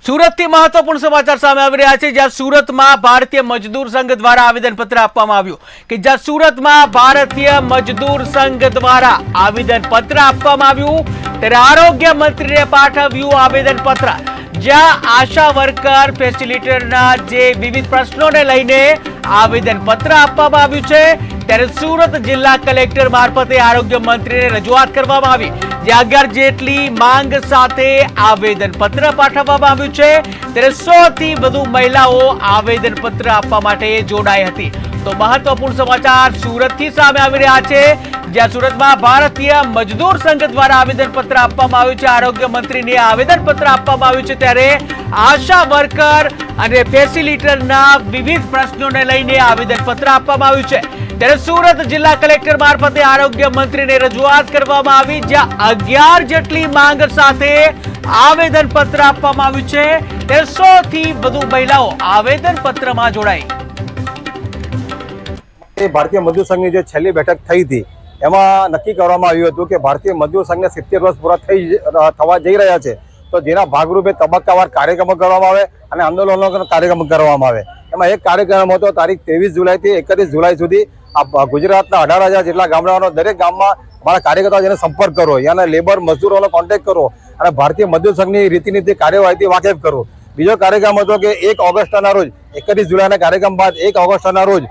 સુરતથી મહત્વપૂર્ણ સમાચાર સામે આવી રહ્યા છે, જ્યાં સુરતમાં ભારતીય મજદૂર સંઘ દ્વારા આવેદનપત્ર આપવામાં આવ્યું કે જ્યાં સુરતમાં ભારતીય મજદૂર સંઘ દ્વારા આવેદનપત્ર આપવામાં આવ્યું ત્યારે આરોગ્ય મંત્રીને પાઠવ્યું આવેદનપત્ર, જ્યાં આશા વર્કર ફેસિલિટેટરના જે વિવિધ પ્રશ્નોને લઈને આવેદનપત્ર આપવામાં આવ્યું છે ત્યારે સુરત જિલ્લા કલેક્ટર મારફતે આરોગ્ય મંત્રીને રજૂઆત કરવામાં આવી, જે 11 જેટલી માંગ સાથે આવેદનપત્ર પાઠવવામાં આવ્યું છે ત્યારે 100 થી વધુ મહિલાઓ આવેદનપત્ર આપવા માટે જોડાઈ હતી। તો મહત્વપૂર્ણ સમાચાર સુરતથી સામે આવી રહ્યા છે, જ્યાં સુરતમાં ભારતીય મજદૂર સંઘ દ્વારા આવેદનપત્ર આપવામાં આવ્યું છે, આરોગ્ય મંત્રીને આવેદનપત્ર આપવામાં આવ્યું છે ત્યારે આશા વર્કર અને ફેસિલિટેટરના વિવિધ પ્રશ્નોને લઈને આવેદનપત્ર આપવામાં આવ્યું છે ત્યારે સુરત જિલ્લા કલેક્ટર મારફતે આરોગ્ય મંત્રીને રજૂઆત કરવામાં આવી, જ્યાં 11 જેટલી માંગ સાથે આવેદનપત્ર આપવામાં આવ્યું છે ત્યારે 100 થી વધુ મહિલાઓ આવેદનપત્રમાં જોડાઈ। ભારતીય મજદૂર સંઘની જે છેલ્લી બેઠક થઈ હતી એમાં નક્કી કરવામાં આવ્યું હતું કે ભારતીય મજદૂર સંઘને 70 વર્ષ પૂરા થવા જઈ રહ્યા છે, તો જેના ભાગરૂપે તબક્કાવાર કાર્યક્રમો કરવામાં આવે અને આંદોલનો કાર્યક્રમ કરવામાં આવે। એમાં એક કાર્યક્રમ હતો તારીખ 23 જુલાઈથી 31 જુલાઈ સુધી ગુજરાતના 18,000 જેટલા ગામડાઓનો દરેક ગામમાં અમારા કાર્યકર્તાઓ જેને સંપર્ક કરો, યાના લેબર મજદૂરોનો કોન્ટેક્ટ કરો અને ભારતીય મજદૂર સંઘની રીતિનીતિ કાર્યવાહીથી વાકેફ કરો। બીજો કાર્યક્રમ હતો કે 1 ઓગસ્ટના રોજ 31 જુલાઈના કાર્યક્રમ બાદ 1 ઓગસ્ટના રોજ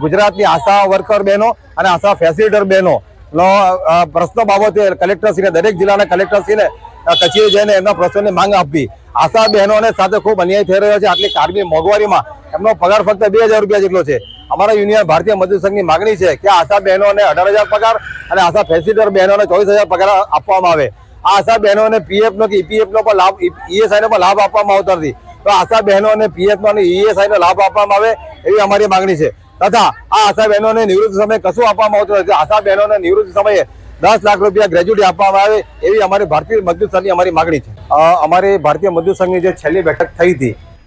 ગુજરાતની આશા વર્કર બહેનો અને આશા ફેસિલિટેટર બહેનો નો પ્રશ્નો બાબતે કલેક્ટરશ્રીને દરેક જિલ્લાના કલેક્ટરશ્રીને કચેરી જઈને એમના પ્રશ્નોની માંગ આપવી। આશા બહેનોને સાથે ખૂબ અન્યાય થઈ રહ્યો છે। આટલી કારની મોંઘવારીમાં એમનો પગાર ફક્ત 2,000 રૂપિયા જેટલો છે। અમારા યુનિયન ભારતીય મજદૂર સંઘની માગણી છે કે આશા બહેનોને 18,000 પગાર અને આશા ફેસિલિટેટર બહેનોને 24,000 પગાર આપવામાં આવે। આ આશા બહેનોને પીએફનો કે ઈપીએફનો પણ લાભ, ઈએસઆઈનો પણ લાભ આપવામાં આવતો નથી, તો આશા બહેનોને પીએફનો અને ઈએસઆઈનો લાભ આપવામાં આવે એવી અમારી માગણી છે। તથા આ આશા બહેનોને નિવૃત્તિ સમયે કશું આપવામાં આવતું નથી, આશા બહેનોને નિવૃત્તિ સમયે 10 લાખ રૂપિયા ગ્રેજ્યુટી આપવામાં આવે એવી અમારી ભારતીય મજદૂર સંઘની અમારી માગણી છે। અમારી ભારતીય મજદૂર સંઘની જે છેલ્લી બેઠક થઈ હતી